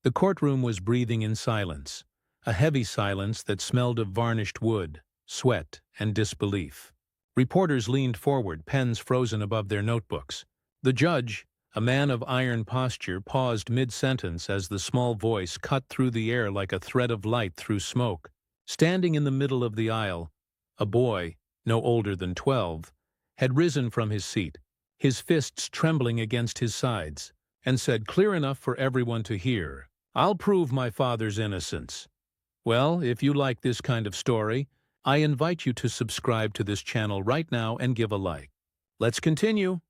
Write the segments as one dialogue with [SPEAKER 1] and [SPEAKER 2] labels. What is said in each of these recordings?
[SPEAKER 1] The courtroom was breathing in silence, a heavy silence that smelled of varnished wood, sweat, and disbelief. Reporters leaned forward, pens frozen above their notebooks. The judge, a man of iron posture, paused mid-sentence as the small voice cut through the air like a thread of light through smoke. Standing in the middle of the aisle, a boy, no older than 12, had risen from his seat, his fists trembling against his sides, and said, clear enough for everyone to hear, "I'll prove my father's innocence." Well, if you like this kind of story, I invite you to subscribe to this channel right now and give a like. Let's continue.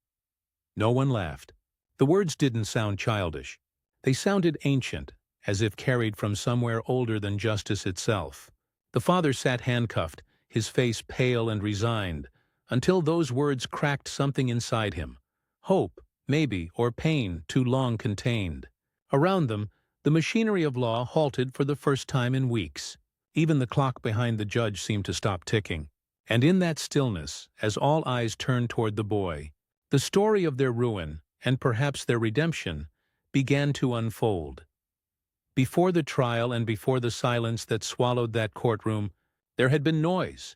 [SPEAKER 1] No one laughed. The words didn't sound childish. They sounded ancient, as if carried from somewhere older than justice itself. The father sat handcuffed, his face pale and resigned, until those words cracked something inside him. Hope, maybe, or pain too long contained. Around them, the machinery of law halted for the first time in weeks. Even the clock behind the judge seemed to stop ticking. And in that stillness, as all eyes turned toward the boy, the story of their ruin, and perhaps their redemption, began to unfold. Before the trial and before the silence that swallowed that courtroom, there had been noise.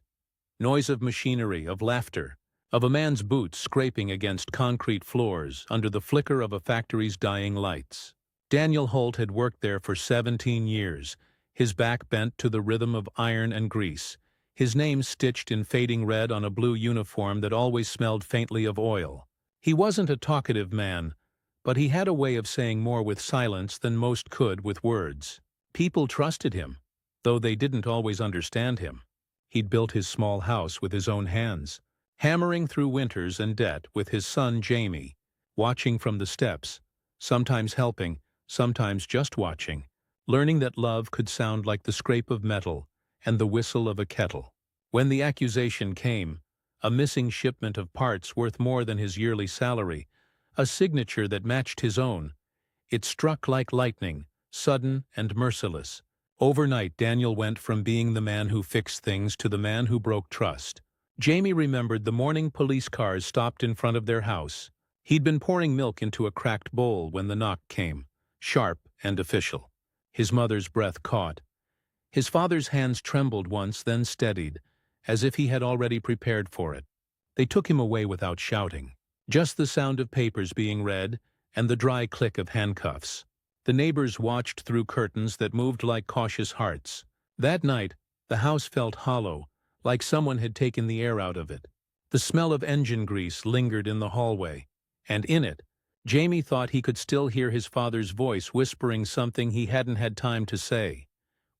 [SPEAKER 1] Noise of machinery, of laughter, of a man's boots scraping against concrete floors under the flicker of a factory's dying lights. Daniel Holt had worked there for 17 years, his back bent to the rhythm of iron and grease, his name stitched in fading red on a blue uniform that always smelled faintly of oil. He wasn't a talkative man, but he had a way of saying more with silence than most could with words. People trusted him, though they didn't always understand him. He'd built his small house with his own hands, hammering through winters and debt with his son Jamie, watching from the steps, sometimes helping, sometimes just watching, learning that love could sound like the scrape of metal and the whistle of a kettle. When the accusation came, a missing shipment of parts worth more than his yearly salary, a signature that matched his own, it struck like lightning, sudden and merciless. Overnight, Daniel went from being the man who fixed things to the man who broke trust. Jamie remembered the morning police cars stopped in front of their house. He'd been pouring milk into a cracked bowl when the knock came, sharp and official. His mother's breath caught. His father's hands trembled once, then steadied, as if he had already prepared for it. They took him away without shouting. Just the sound of papers being read and the dry click of handcuffs. The neighbors watched through curtains that moved like cautious hearts. That night, the house felt hollow, like someone had taken the air out of it. The smell of engine grease lingered in the hallway, and in it, Jamie thought he could still hear his father's voice whispering something he hadn't had time to say.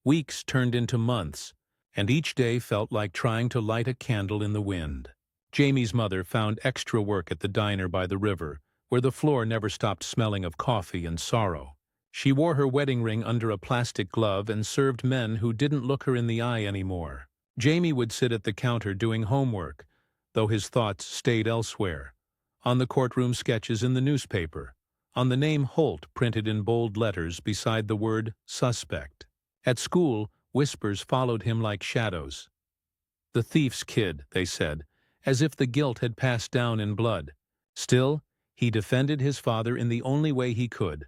[SPEAKER 1] Weeks turned into months, and each day felt like trying to light a candle in the wind. Jamie's mother found extra work at the diner by the river, where the floor never stopped smelling of coffee and sorrow. She wore her wedding ring under a plastic glove and served men who didn't look her in the eye anymore. Jamie would sit at the counter doing homework, though his thoughts stayed elsewhere. On the courtroom sketches in the newspaper, on the name Holt printed in bold letters beside the word suspect. At school, whispers followed him like shadows. The thief's kid, they said, as if the guilt had passed down in blood. Still, he defended his father in the only way he could,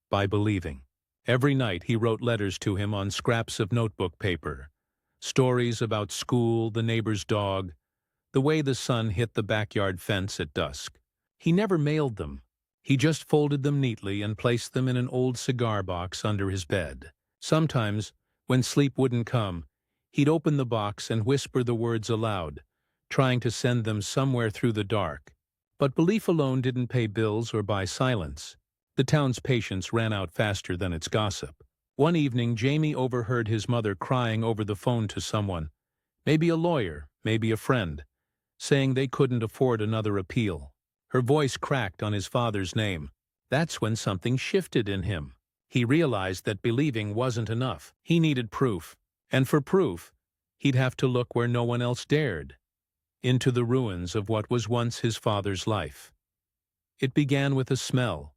[SPEAKER 1] by believing. Every night he wrote letters to him on scraps of notebook paper. Stories about school, the neighbor's dog, the way the sun hit the backyard fence at dusk. He never mailed them. He just folded them neatly and placed them in an old cigar box under his bed. Sometimes, when sleep wouldn't come, he'd open the box and whisper the words aloud, trying to send them somewhere through the dark. But belief alone didn't pay bills or buy silence. The town's patience ran out faster than its gossip. One evening, Jamie overheard his mother crying over the phone to someone, maybe a lawyer, maybe a friend, saying they couldn't afford another appeal. Her voice cracked on his father's name. That's when something shifted in him. He realized that believing wasn't enough. He needed proof. And for proof, he'd have to look where no one else dared. Into the ruins of what was once his father's life. It began with a smell.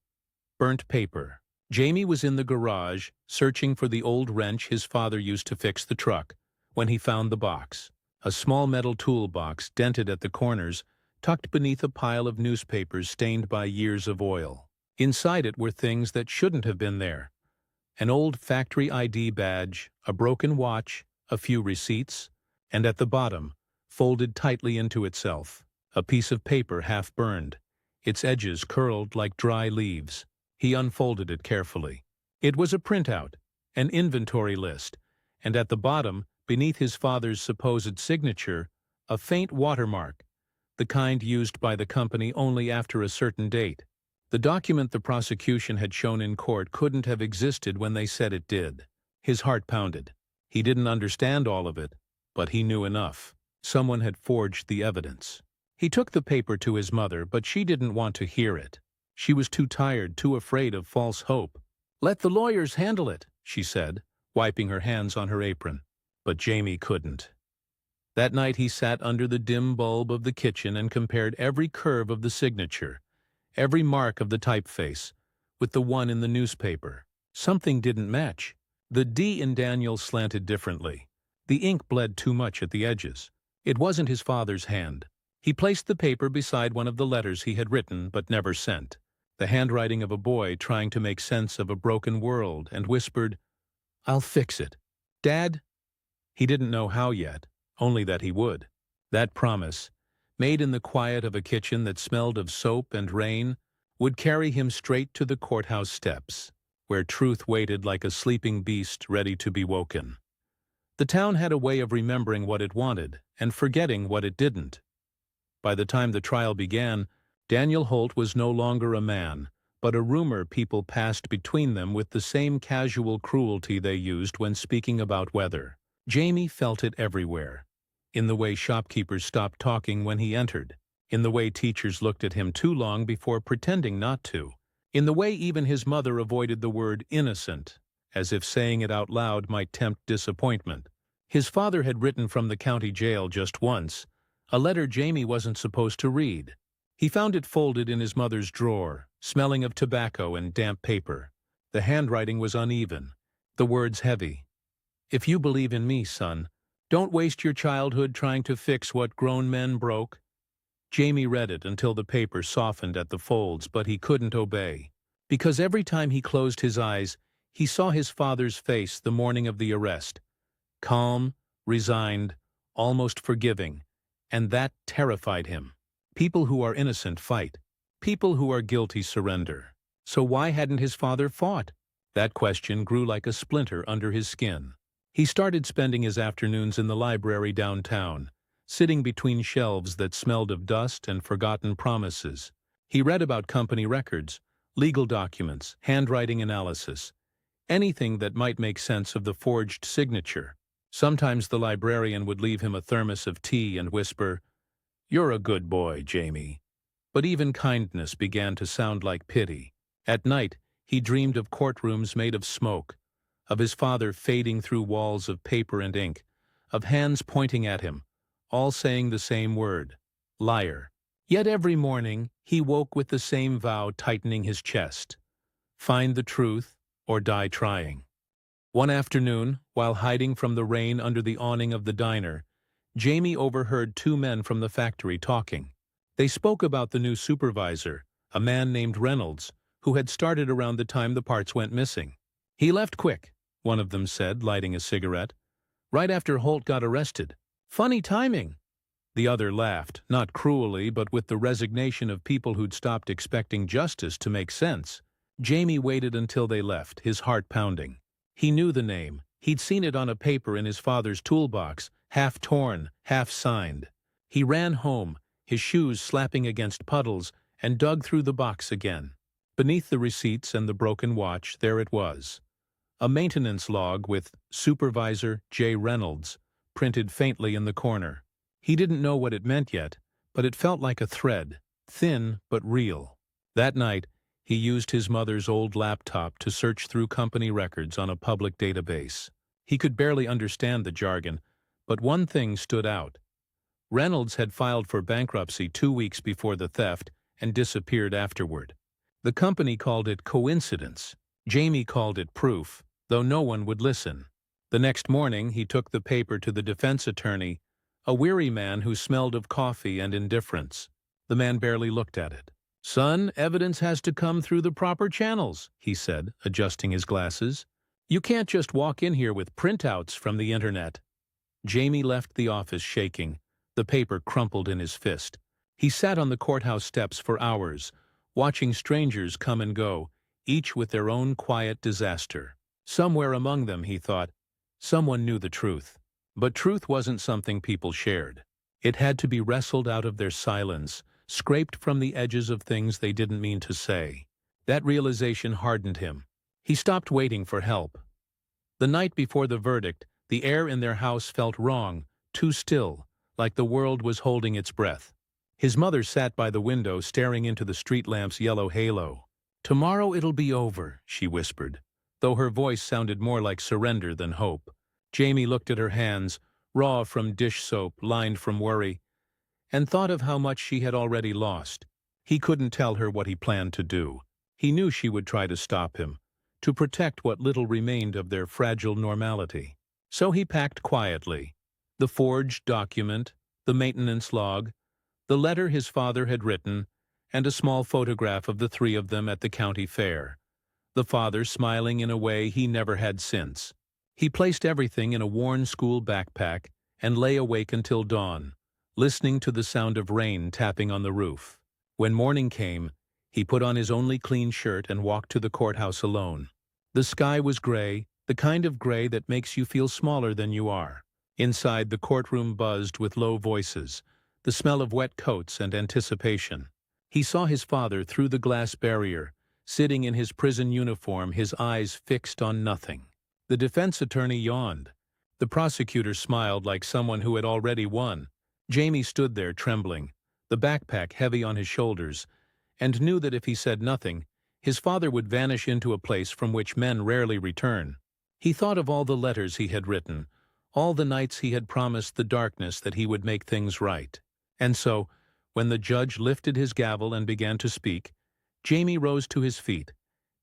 [SPEAKER 1] Burnt paper. Jamie was in the garage, searching for the old wrench his father used to fix the truck, when he found the box. A small metal toolbox, dented at the corners, tucked beneath a pile of newspapers stained by years of oil. Inside it were things that shouldn't have been there. An old factory ID badge, a broken watch, a few receipts, and at the bottom, folded tightly into itself, a piece of paper half burned, its edges curled like dry leaves. He unfolded it carefully. It was a printout, an inventory list, and at the bottom, beneath his father's supposed signature, a faint watermark, the kind used by the company only after a certain date. The document the prosecution had shown in court couldn't have existed when they said it did. His heart pounded. He didn't understand all of it, but he knew enough. Someone had forged the evidence. He took the paper to his mother, but she didn't want to hear it. She was too tired, too afraid of false hope. "Let the lawyers handle it," she said, wiping her hands on her apron. But Jamie couldn't. That night he sat under the dim bulb of the kitchen and compared every curve of the signature, every mark of the typeface, with the one in the newspaper. Something didn't match. The D in Daniel slanted differently. The ink bled too much at the edges. It wasn't his father's hand. He placed the paper beside one of the letters he had written but never sent, the handwriting of a boy trying to make sense of a broken world, and whispered, "I'll fix it. Dad?" He didn't know how yet, only that he would. That promise, made in the quiet of a kitchen that smelled of soap and rain, would carry him straight to the courthouse steps, where truth waited like a sleeping beast ready to be woken. The town had a way of remembering what it wanted and forgetting what it didn't. By the time the trial began, Daniel Holt was no longer a man, but a rumor people passed between them with the same casual cruelty they used when speaking about weather. Jamie felt it everywhere. In the way shopkeepers stopped talking when he entered, in the way teachers looked at him too long before pretending not to, in the way even his mother avoided the word innocent, as if saying it out loud might tempt disappointment. His father had written from the county jail just once, a letter Jamie wasn't supposed to read. He found it folded in his mother's drawer, smelling of tobacco and damp paper. The handwriting was uneven, the words heavy. "If you believe in me, son, don't waste your childhood trying to fix what grown men broke." Jamie read it until the paper softened at the folds, but he couldn't obey. Because every time he closed his eyes, he saw his father's face the morning of the arrest. Calm, resigned, almost forgiving, and that terrified him. People who are innocent fight. People who are guilty surrender. So why hadn't his father fought? That question grew like a splinter under his skin. He started spending his afternoons in the library downtown, sitting between shelves that smelled of dust and forgotten promises. He read about company records, legal documents, handwriting analysis, anything that might make sense of the forged signature. Sometimes the librarian would leave him a thermos of tea and whisper, "You're a good boy, Jamie." But even kindness began to sound like pity. At night, he dreamed of courtrooms made of smoke, of his father fading through walls of paper and ink, of hands pointing at him, all saying the same word, liar. Yet every morning, he woke with the same vow tightening his chest: find the truth or die trying. One afternoon, while hiding from the rain under the awning of the diner, Jamie overheard two men from the factory talking. They spoke about the new supervisor, a man named Reynolds, who had started around the time the parts went missing. "He left quick," one of them said, lighting a cigarette, "right after Holt got arrested. Funny timing." The other laughed, not cruelly, but with the resignation of people who'd stopped expecting justice to make sense. Jamie waited until they left, his heart pounding. He knew the name. He'd seen it on a paper in his father's toolbox, half torn, half signed. He ran home, his shoes slapping against puddles, and dug through the box again. Beneath the receipts and the broken watch, there it was. A maintenance log with Supervisor J. Reynolds printed faintly in the corner. He didn't know what it meant yet, but it felt like a thread, thin but real. That night, he used his mother's old laptop to search through company records on a public database. He could barely understand the jargon, but one thing stood out. Reynolds had filed for bankruptcy 2 weeks before the theft and disappeared afterward. The company called it coincidence. Jamie called it proof, though no one would listen. The next morning, he took the paper to the defense attorney, a weary man who smelled of coffee and indifference. The man barely looked at it. "Son, evidence has to come through the proper channels," he said, adjusting his glasses. You can't just walk in here with printouts from the internet. Jamie left the office shaking, the paper crumpled in his fist. He sat on the courthouse steps for hours, watching strangers come and go, each with their own quiet disaster. Somewhere among them, he thought, someone knew the truth. But truth wasn't something people shared. It had to be wrestled out of their silence, scraped from the edges of things they didn't mean to say. That realization hardened him. He stopped waiting for help. The night before the verdict, the air in their house felt wrong, too still, like the world was holding its breath. His mother sat by the window staring into the street lamp's yellow halo. "Tomorrow it'll be over," she whispered, though her voice sounded more like surrender than hope. Jamie looked at her hands, raw from dish soap, lined from worry, and thought of how much she had already lost. He couldn't tell her what he planned to do. He knew she would try to stop him, to protect what little remained of their fragile normality. So he packed quietly. The forged document, the maintenance log, the letter his father had written, and a small photograph of the three of them at the county fair. The father smiling in a way he never had since. He placed everything in a worn school backpack and lay awake until dawn, listening to the sound of rain tapping on the roof. When morning came, he put on his only clean shirt and walked to the courthouse alone. The sky was gray, the kind of gray that makes you feel smaller than you are. Inside, the courtroom buzzed with low voices, the smell of wet coats and anticipation. He saw his father through the glass barrier, sitting in his prison uniform, his eyes fixed on nothing. The defense attorney yawned. The prosecutor smiled like someone who had already won. Jamie stood there trembling, the backpack heavy on his shoulders, and knew that if he said nothing, his father would vanish into a place from which men rarely return. He thought of all the letters he had written, all the nights he had promised the darkness that he would make things right. And so, when the judge lifted his gavel and began to speak, Jamie rose to his feet,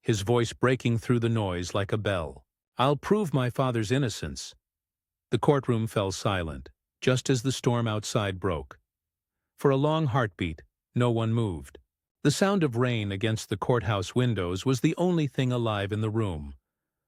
[SPEAKER 1] his voice breaking through the noise like a bell. "I'll prove my father's innocence." The courtroom fell silent, just as the storm outside broke. For a long heartbeat, no one moved. The sound of rain against the courthouse windows was the only thing alive in the room,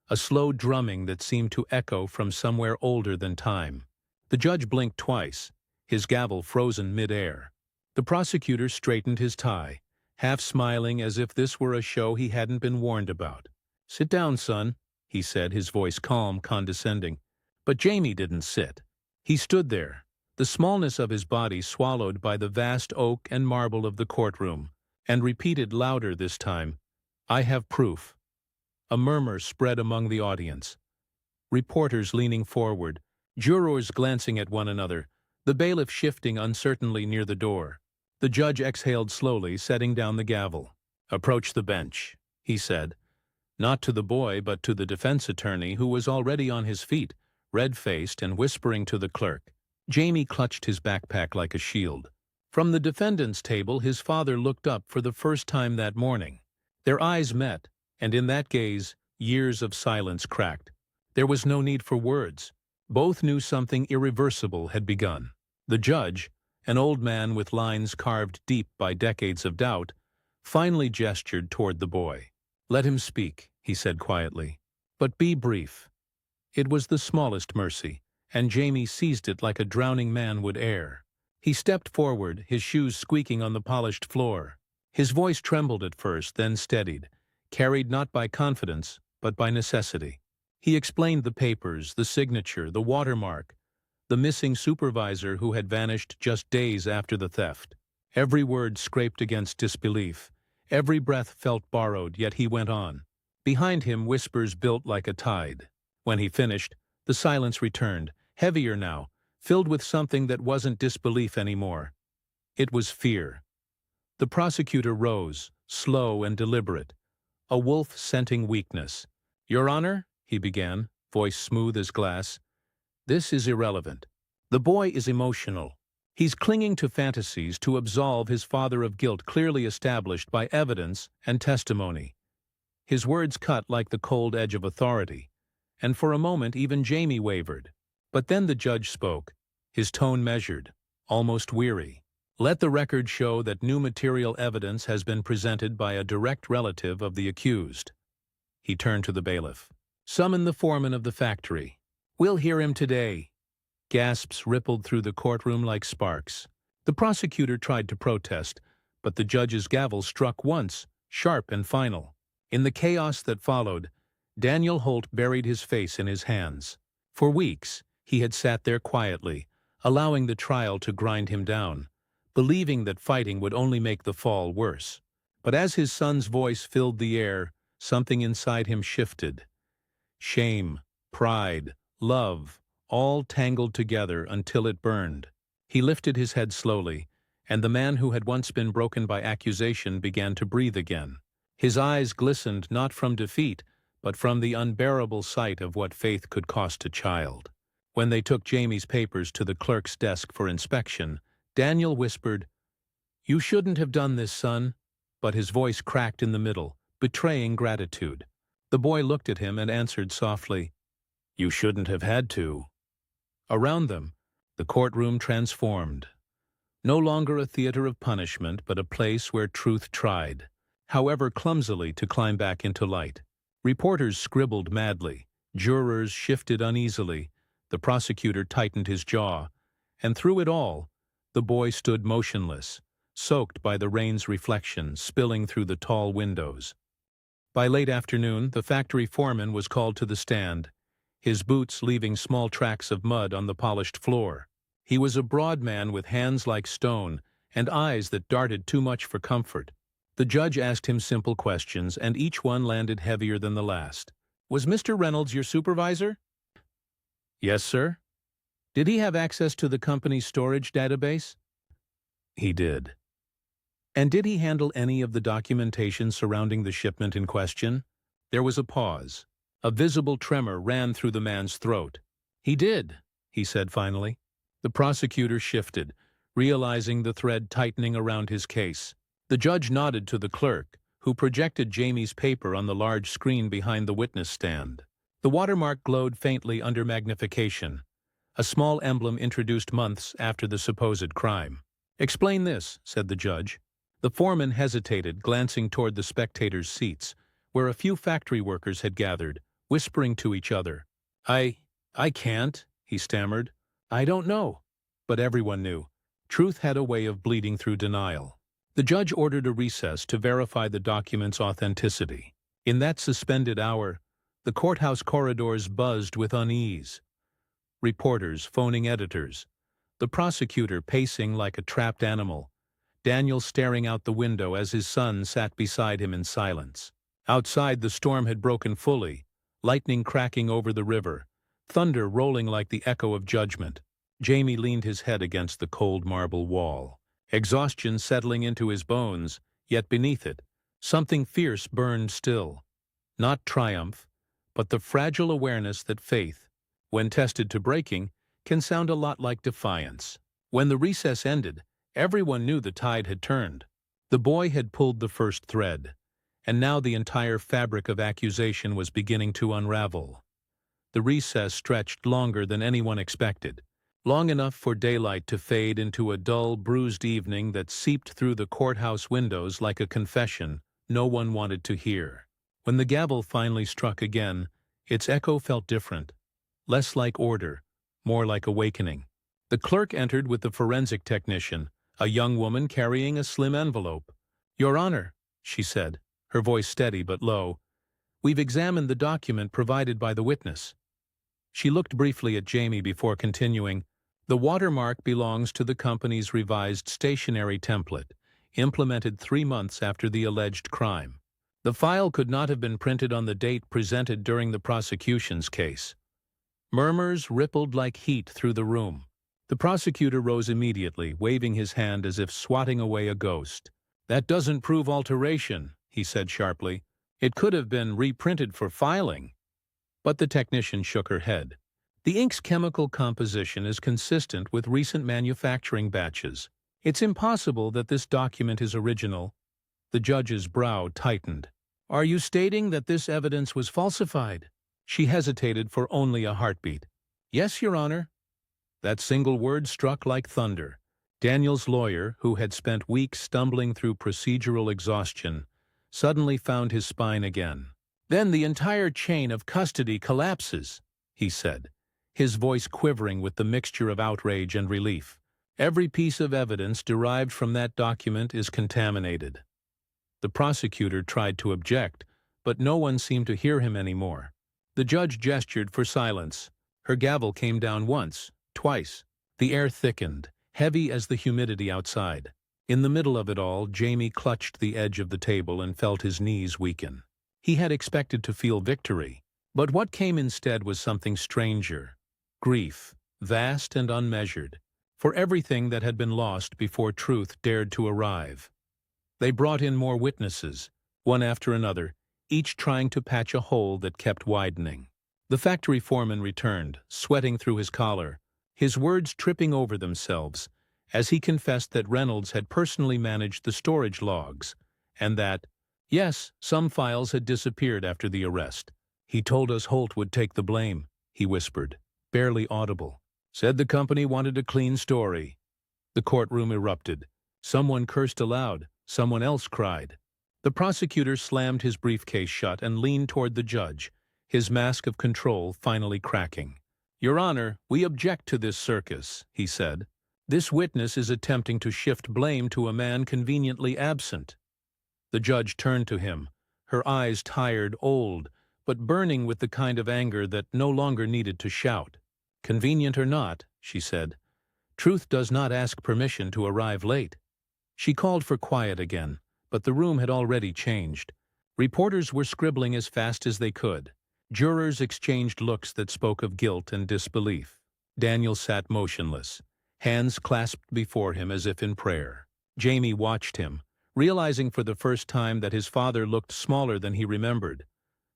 [SPEAKER 1] a slow drumming that seemed to echo from somewhere older than time. The judge blinked twice, his gavel frozen mid-air. The prosecutor straightened his tie, half smiling as if this were a show he hadn't been warned about. "Sit down, son," he said, his voice calm, condescending. But Jamie didn't sit. He stood there, the smallness of his body swallowed by the vast oak and marble of the courtroom, and repeated louder this time, "I have proof." A murmur spread among the audience. Reporters leaning forward, jurors glancing at one another, the bailiff shifting uncertainly near the door. The judge exhaled slowly, setting down the gavel. "Approach the bench," he said, not to the boy but to the defense attorney, who was already on his feet, red-faced and whispering to the clerk. Jamie clutched his backpack like a shield. From the defendant's table, his father looked up for the first time that morning. Their eyes met, and in that gaze, years of silence cracked. There was no need for words. Both knew something irreversible had begun. The judge, an old man with lines carved deep by decades of doubt, finally gestured toward the boy. "Let him speak," he said quietly. "But be brief." It was the smallest mercy, and Jamie seized it like a drowning man would air. He stepped forward, his shoes squeaking on the polished floor. His voice trembled at first, then steadied, carried not by confidence, but by necessity. He explained the papers, the signature, the watermark, the missing supervisor who had vanished just days after the theft. Every word scraped against disbelief. Every breath felt borrowed, yet he went on. Behind him, whispers built like a tide. When he finished, the silence returned, heavier now, filled with something that wasn't disbelief anymore. It was fear. The prosecutor rose, slow and deliberate, a wolf scenting weakness. "Your Honor," he began, voice smooth as glass, "this is irrelevant. The boy is emotional. He's clinging to fantasies to absolve his father of guilt clearly established by evidence and testimony." His words cut like the cold edge of authority, and for a moment even Jamie wavered. But then the judge spoke, his tone measured, almost weary. "Let the record show that new material evidence has been presented by a direct relative of the accused." He turned to the bailiff. Summon the foreman of the factory. We'll hear him today. Gasps rippled through the courtroom like sparks. The prosecutor tried to protest, but the judge's gavel struck once, sharp and final. In the chaos that followed, Daniel Holt buried his face in his hands. For weeks, he had sat there quietly, allowing the trial to grind him down, believing that fighting would only make the fall worse. But as his son's voice filled the air, something inside him shifted. Shame, pride, love, all tangled together until it burned. He lifted his head slowly, and the man who had once been broken by accusation began to breathe again. His eyes glistened not from defeat, but from the unbearable sight of what faith could cost a child. When they took Jamie's papers to the clerk's desk for inspection, Daniel whispered, "You shouldn't have done this, son," but his voice cracked in the middle, betraying gratitude. The boy looked at him and answered softly, "You shouldn't have had to." Around them, the courtroom transformed. No longer a theater of punishment, but a place where truth tried, however clumsily, to climb back into light. Reporters scribbled madly, jurors shifted uneasily, the prosecutor tightened his jaw, and through it all, the boy stood motionless, soaked by the rain's reflection spilling through the tall windows. By late afternoon, the factory foreman was called to the stand, his boots leaving small tracks of mud on the polished floor. He was a broad man with hands like stone and eyes that darted too much for comfort. The judge asked him simple questions, and each one landed heavier than the last. "Was Mr. Reynolds your supervisor?" "Yes, sir." "Did he have access to the company's storage database?" "He did." "And did he handle any of the documentation surrounding the shipment in question?" There was a pause. A visible tremor ran through the man's throat. "He did," he said finally. The prosecutor shifted, realizing the thread tightening around his case. The judge nodded to the clerk, who projected Jamie's paper on the large screen behind the witness stand. The watermark glowed faintly under magnification, a small emblem introduced months after the supposed crime. "Explain this," said the judge. The foreman hesitated, glancing toward the spectators' seats, where a few factory workers had gathered, whispering to each other. I can't," he stammered. "I don't know." But everyone knew. Truth had a way of bleeding through denial. The judge ordered a recess to verify the document's authenticity. In that suspended hour, the courthouse corridors buzzed with unease. Reporters phoning editors, the prosecutor pacing like a trapped animal, Daniel staring out the window as his son sat beside him in silence. Outside, the storm had broken fully, lightning cracking over the river, thunder rolling like the echo of judgment. Jamie leaned his head against the cold marble wall, exhaustion settling into his bones, yet beneath it, something fierce burned still. Not triumph, but the fragile awareness that faith, when tested to breaking, can sound a lot like defiance. When the recess ended, everyone knew the tide had turned. The boy had pulled the first thread, and now the entire fabric of accusation was beginning to unravel. The recess stretched longer than anyone expected, long enough for daylight to fade into a dull, bruised evening that seeped through the courthouse windows like a confession no one wanted to hear. When the gavel finally struck again, its echo felt different, less like order, more like awakening. The clerk entered with the forensic technician, a young woman carrying a slim envelope. "Your Honor," she said, her voice steady but low, "we've examined the document provided by the witness." She looked briefly at Jamie before continuing, "The watermark belongs to the company's revised stationery template, implemented 3 months after the alleged crime. The file could not have been printed on the date presented during the prosecution's case." Murmurs rippled like heat through the room. The prosecutor rose immediately, waving his hand as if swatting away a ghost. "That doesn't prove alteration," he said sharply. "It could have been reprinted for filing." But the technician shook her head. "The ink's chemical composition is consistent with recent manufacturing batches. It's impossible that this document is original." The judge's brow tightened. "Are you stating that this evidence was falsified?" She hesitated for only a heartbeat. "Yes, Your Honor." That single word struck like thunder. Daniel's lawyer, who had spent weeks stumbling through procedural exhaustion, suddenly found his spine again. Then the entire chain of custody collapses, he said, his voice quivering with the mixture of outrage and relief. Every piece of evidence derived from that document is contaminated. The prosecutor tried to object, but no one seemed to hear him anymore. The judge gestured for silence. Her gavel came down once, twice. The air thickened, heavy as the humidity outside. In the middle of it all, Jamie clutched the edge of the table and felt his knees weaken. He had expected to feel victory, but what came instead was something stranger. Grief, vast and unmeasured, for everything that had been lost before truth dared to arrive. They brought in more witnesses, one after another, each trying to patch a hole that kept widening. The factory foreman returned, sweating through his collar, his words tripping over themselves, as he confessed that Reynolds had personally managed the storage logs, and that, yes, some files had disappeared after the arrest. "He told us Holt would take the blame," he whispered, barely audible. "Said the company wanted a clean story." The courtroom erupted. Someone cursed aloud, someone else cried. The prosecutor slammed his briefcase shut and leaned toward the judge, his mask of control finally cracking. "Your Honor, we object to this circus," he said. "This witness is attempting to shift blame to a man conveniently absent." The judge turned to him, her eyes tired, old, but burning with the kind of anger that no longer needed to shout. "Convenient or not," she said, "truth does not ask permission to arrive late." She called for quiet again, but the room had already changed. Reporters were scribbling as fast as they could. Jurors exchanged looks that spoke of guilt and disbelief. Daniel sat motionless, hands clasped before him as if in prayer. Jamie watched him, realizing for the first time that his father looked smaller than he remembered.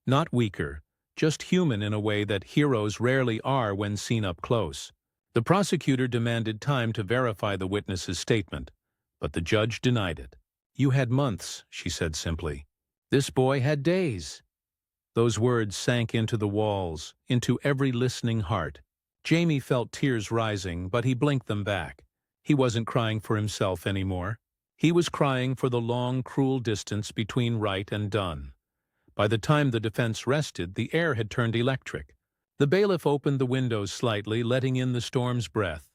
[SPEAKER 1] Not weaker, just human in a way that heroes rarely are when seen up close. The prosecutor demanded time to verify the witness's statement, but the judge denied it. "You had months," she said simply. "This boy had days." Those words sank into the walls, into every listening heart. Jamie felt tears rising, but he blinked them back. He wasn't crying for himself anymore. He was crying for the long, cruel distance between right and done. By the time the defense rested, the air had turned electric. The bailiff opened the windows slightly, letting in the storm's breath,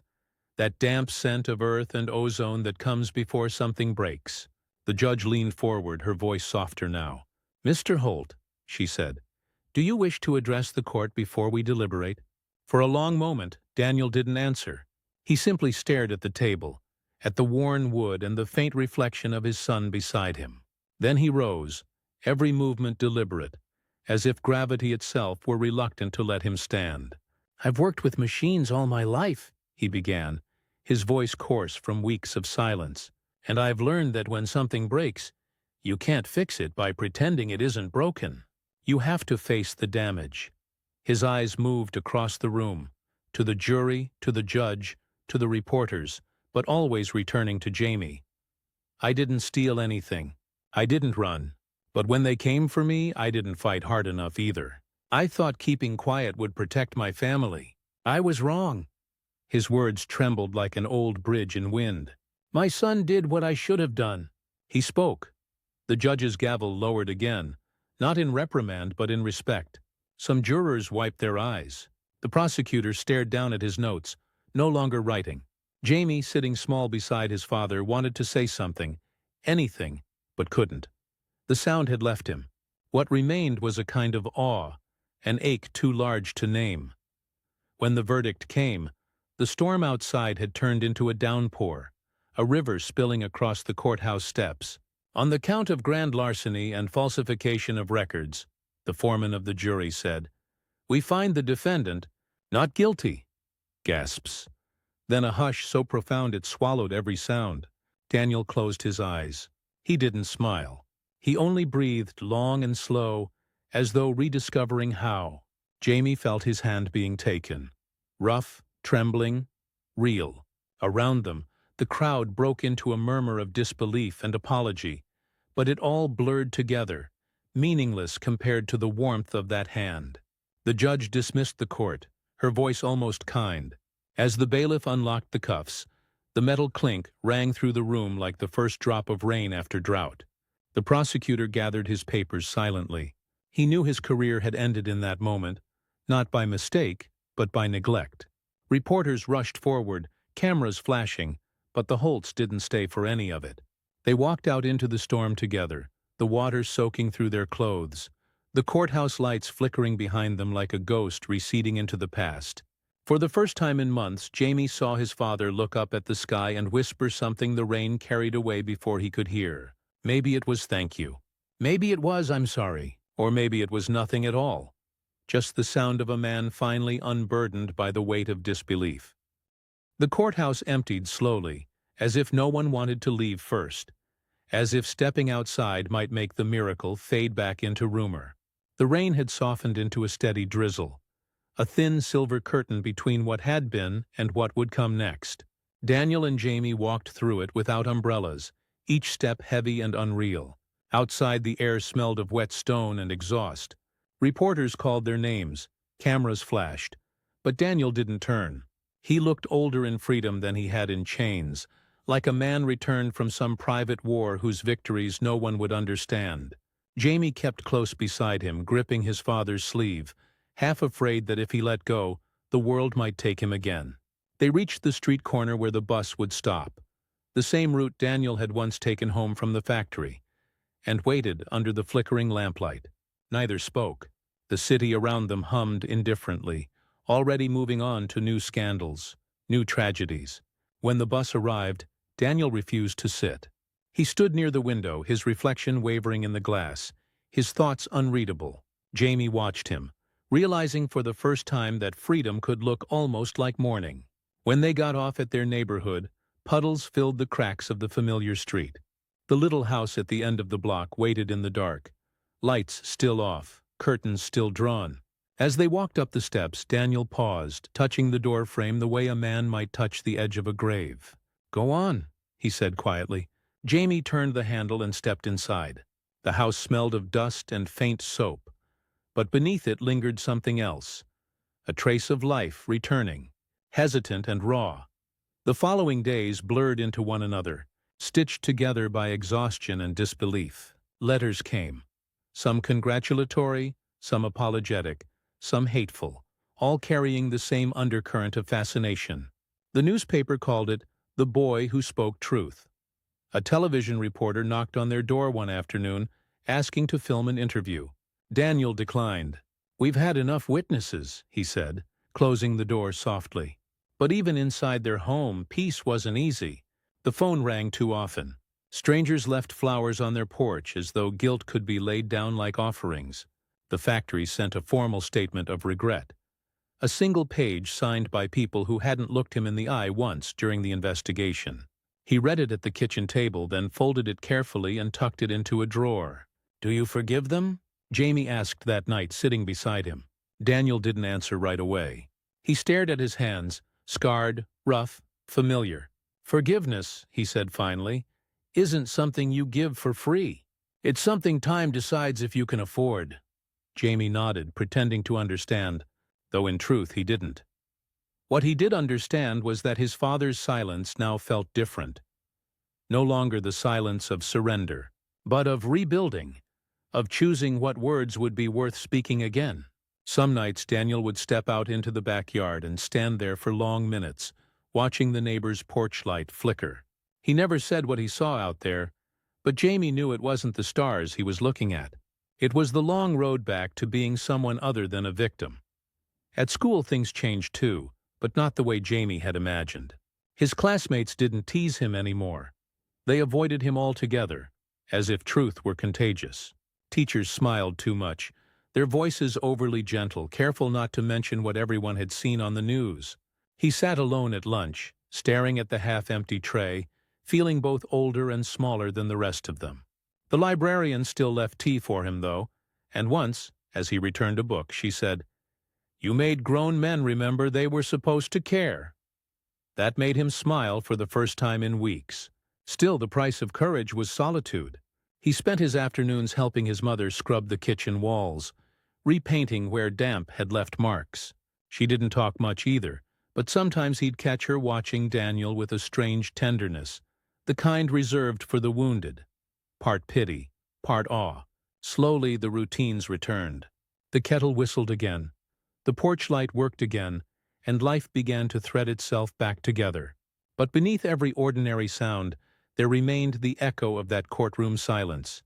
[SPEAKER 1] that damp scent of earth and ozone that comes before something breaks. The judge leaned forward, her voice softer now. "Mr. Holt," she said, "do you wish to address the court before we deliberate?" For a long moment, Daniel didn't answer. He simply stared at the table, at the worn wood and the faint reflection of his son beside him. Then he rose, every movement deliberate, as if gravity itself were reluctant to let him stand. "I've worked with machines all my life," he began, his voice coarse from weeks of silence. "And I've learned that when something breaks, you can't fix it by pretending it isn't broken. You have to face the damage." His eyes moved across the room, to the jury, to the judge, to the reporters, but always returning to Jamie. "I didn't steal anything. I didn't run. But when they came for me, I didn't fight hard enough either. I thought keeping quiet would protect my family. I was wrong." His words trembled like an old bridge in wind. "My son did what I should have done." He spoke. The judge's gavel lowered again, not in reprimand but in respect. Some jurors wiped their eyes. The prosecutor stared down at his notes, no longer writing. Jamie, sitting small beside his father, wanted to say something, anything, but couldn't. The sound had left him. What remained was a kind of awe, an ache too large to name. When the verdict came, the storm outside had turned into a downpour, a river spilling across the courthouse steps. "On the count of grand larceny and falsification of records," the foreman of the jury said, "we find the defendant not guilty." Gasps. Then a hush so profound it swallowed every sound. Daniel closed his eyes. He didn't smile. He only breathed long and slow, as though rediscovering how. Jamie felt his hand being taken. Rough, trembling, real. Around them, the crowd broke into a murmur of disbelief and apology, but it all blurred together, meaningless compared to the warmth of that hand. The judge dismissed the court, her voice almost kind. As the bailiff unlocked the cuffs, the metal clink rang through the room like the first drop of rain after drought. The prosecutor gathered his papers silently. He knew his career had ended in that moment, not by mistake, but by neglect. Reporters rushed forward, cameras flashing, but the Holts didn't stay for any of it. They walked out into the storm together, the water soaking through their clothes, the courthouse lights flickering behind them like a ghost receding into the past. For the first time in months, Jamie saw his father look up at the sky and whisper something the rain carried away before he could hear. Maybe it was thank you. Maybe it was I'm sorry. Or maybe it was nothing at all. Just the sound of a man finally unburdened by the weight of disbelief. The courthouse emptied slowly, as if no one wanted to leave first, as if stepping outside might make the miracle fade back into rumor. The rain had softened into a steady drizzle, a thin silver curtain between what had been and what would come next. Daniel and Jamie walked through it without umbrellas, each step heavy and unreal. Outside, the air smelled of wet stone and exhaust. Reporters called their names, cameras flashed, but Daniel didn't turn. He looked older in freedom than he had in chains, like a man returned from some private war whose victories no one would understand. Jamie kept close beside him, gripping his father's sleeve, half afraid that if he let go, the world might take him again. They reached the street corner where the bus would stop, the same route Daniel had once taken home from the factory, and waited under the flickering lamplight. Neither spoke. The city around them hummed indifferently, already moving on to new scandals, new tragedies. When the bus arrived, Daniel refused to sit. He stood near the window, his reflection wavering in the glass, his thoughts unreadable. Jamie watched him, realizing for the first time that freedom could look almost like mourning. When they got off at their neighborhood, puddles filled the cracks of the familiar street. The little house at the end of the block waited in the dark, lights still off, curtains still drawn. As they walked up the steps, Daniel paused, touching the door frame the way a man might touch the edge of a grave. "Go on," he said quietly. Jamie turned the handle and stepped inside. The house smelled of dust and faint soap, but beneath it lingered something else, a trace of life returning, hesitant and raw. The following days blurred into one another, stitched together by exhaustion and disbelief. Letters came, some congratulatory, some apologetic, some hateful, all carrying the same undercurrent of fascination. The newspaper called it "The Boy Who Spoke Truth." A television reporter knocked on their door one afternoon, asking to film an interview. Daniel declined. "We've had enough witnesses," he said, closing the door softly. But even inside their home, peace wasn't easy. The phone rang too often. Strangers left flowers on their porch as though guilt could be laid down like offerings. The factory sent a formal statement of regret. A single page signed by people who hadn't looked him in the eye once during the investigation. He read it at the kitchen table, then folded it carefully and tucked it into a drawer. "Do you forgive them?" Jamie asked that night, sitting beside him. Daniel didn't answer right away. He stared at his hands, scarred, rough, familiar. "Forgiveness," he said finally, "isn't something you give for free. It's something time decides if you can afford." Jamie nodded, pretending to understand, though in truth he didn't. What he did understand was that his father's silence now felt different. No longer the silence of surrender, but of rebuilding, of choosing what words would be worth speaking again. Some nights Daniel would step out into the backyard and stand there for long minutes, watching the neighbor's porch light flicker. He never said what he saw out there, but Jamie knew it wasn't the stars he was looking at. It was the long road back to being someone other than a victim. At school things changed too, but not the way Jamie had imagined. His classmates didn't tease him anymore. They avoided him altogether, as if truth were contagious. Teachers smiled too much, their voices overly gentle, careful not to mention what everyone had seen on the news. He sat alone at lunch, staring at the half-empty tray, feeling both older and smaller than the rest of them. The librarian still left tea for him, though, and once, as he returned a book, she said, "You made grown men remember they were supposed to care." That made him smile for the first time in weeks. Still, the price of courage was solitude. He spent his afternoons helping his mother scrub the kitchen walls, repainting where damp had left marks. She didn't talk much either, but sometimes he'd catch her watching Daniel with a strange tenderness, the kind reserved for the wounded. Part pity, part awe. Slowly, the routines returned. The kettle whistled again. The porch light worked again, and life began to thread itself back together. But beneath every ordinary sound, there remained the echo of that courtroom silence.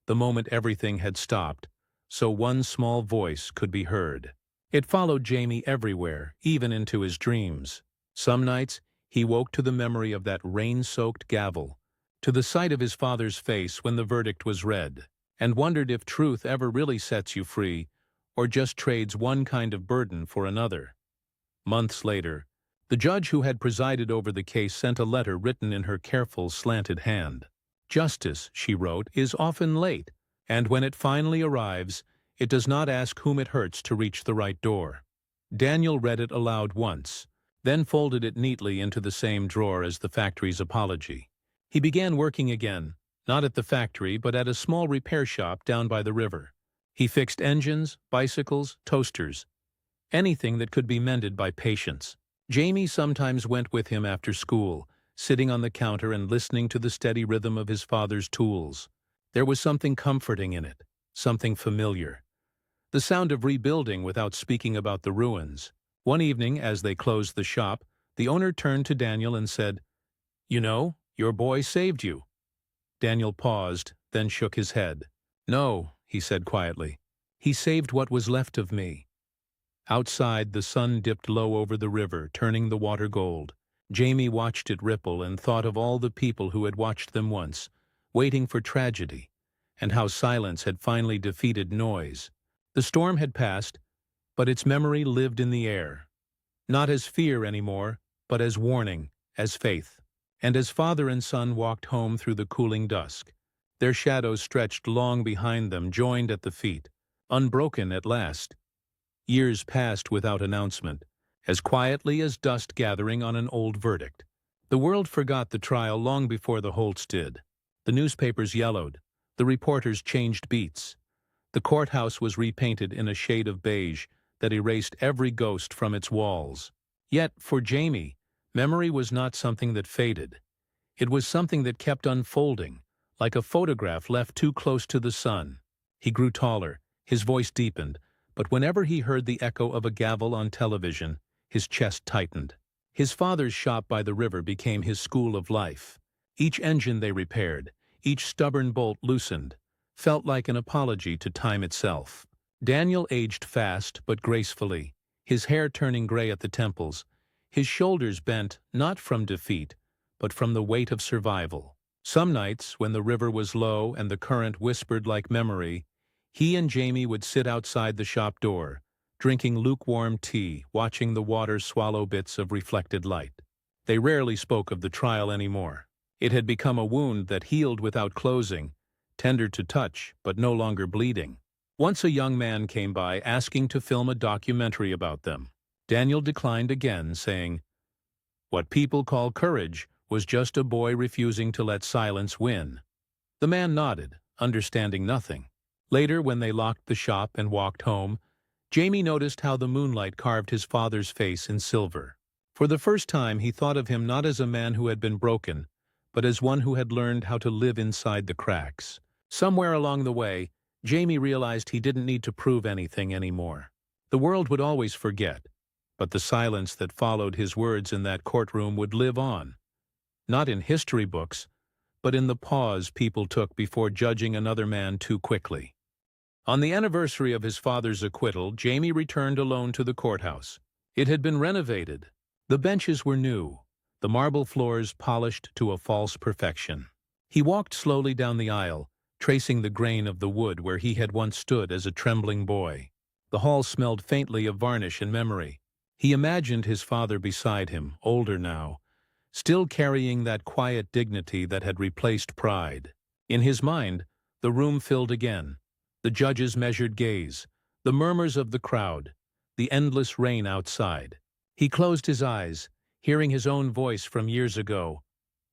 [SPEAKER 1] The moment everything had stopped, so one small voice could be heard. It followed Jamie everywhere, even into his dreams. Some nights, he woke to the memory of that rain-soaked gavel, to the sight of his father's face when the verdict was read, and wondered if truth ever really sets you free, or just trades one kind of burden for another. Months later, the judge who had presided over the case sent a letter written in her careful, slanted hand. "Justice," she wrote, "is often late, and when it finally arrives, it does not ask whom it hurts to reach the right door." Daniel read it aloud once, then folded it neatly into the same drawer as the factory's apology. He began working again, not at the factory but at a small repair shop down by the river. He fixed engines, bicycles, toasters, anything that could be mended by patience. Jamie sometimes went with him after school, sitting on the counter and listening to the steady rhythm of his father's tools. There was something comforting in it, something familiar. The sound of rebuilding without speaking about the ruins. One evening, as they closed the shop, the owner turned to Daniel and said, "You know, your boy saved you." Daniel paused, then shook his head. "No," he said quietly. "He saved what was left of me." Outside, the sun dipped low over the river, turning the water gold. Jamie watched it ripple and thought of all the people who had watched them once, waiting for tragedy, and how silence had finally defeated noise. The storm had passed, but its memory lived in the air. Not as fear anymore, but as warning, as faith. And as father and son walked home through the cooling dusk, their shadows stretched long behind them, joined at the feet, unbroken at last. Years passed without announcement, as quietly as dust gathering on an old verdict. The world forgot the trial long before the Holts did. The newspapers yellowed. The reporters changed beats. The courthouse was repainted in a shade of beige that erased every ghost from its walls. Yet, for Jamie, memory was not something that faded. It was something that kept unfolding, like a photograph left too close to the sun. He grew taller, his voice deepened, but whenever he heard the echo of a gavel on television, his chest tightened. His father's shop by the river became his school of life. Each engine they repaired, each stubborn bolt loosened, felt like an apology to time itself. Daniel aged fast but gracefully, his hair turning gray at the temples, his shoulders bent not from defeat, but from the weight of survival. Some nights, when the river was low and the current whispered like memory, he and Jamie would sit outside the shop door, drinking lukewarm tea, watching the water swallow bits of reflected light. They rarely spoke of the trial anymore. It had become a wound that healed without closing, tender to touch, but no longer bleeding. Once a young man came by asking to film a documentary about them. Daniel declined again, saying, "What people call courage was just a boy refusing to let silence win." The man nodded, understanding nothing. Later, when they locked the shop and walked home, Jamie noticed how the moonlight carved his father's face in silver. For the first time, he thought of him not as a man who had been broken, but as one who had learned how to live inside the cracks. Somewhere along the way, Jamie realized he didn't need to prove anything anymore. The world would always forget, but the silence that followed his words in that courtroom would live on. Not in history books, but in the pause people took before judging another man too quickly. On the anniversary of his father's acquittal, Jamie returned alone to the courthouse. It had been renovated. The benches were new, the marble floors polished to a false perfection. He walked slowly down the aisle, tracing the grain of the wood where he had once stood as a trembling boy. The hall smelled faintly of varnish and memory. He imagined his father beside him, older now, still carrying that quiet dignity that had replaced pride. In his mind, the room filled again. The judge's measured gaze, the murmurs of the crowd, the endless rain outside. He closed his eyes, hearing his own voice from years ago.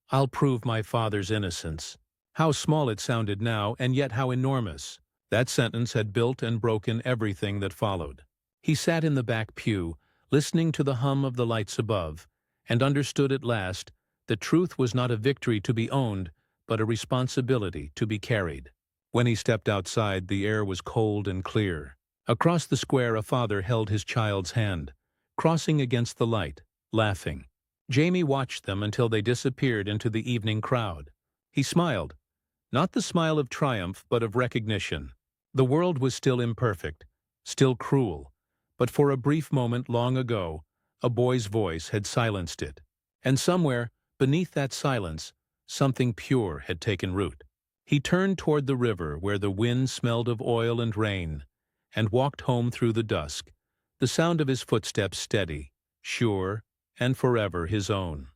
[SPEAKER 1] "I'll prove my father's innocence." How small it sounded now, and yet how enormous. That sentence had built and broken everything that followed. He sat in the back pew, listening to the hum of the lights above, and understood at last that truth was not a victory to be owned, but a responsibility to be carried. When he stepped outside, the air was cold and clear. Across the square, a father held his child's hand, crossing against the light, laughing. Jamie watched them until they disappeared into the evening crowd. He smiled, not the smile of triumph but of recognition. The world was still imperfect, still cruel, but for a brief moment long ago, a boy's voice had silenced it. And somewhere, beneath that silence, something pure had taken root. He turned toward the river where the wind smelled of oil and rain, and walked home through the dusk, the sound of his footsteps steady, sure, and forever his own.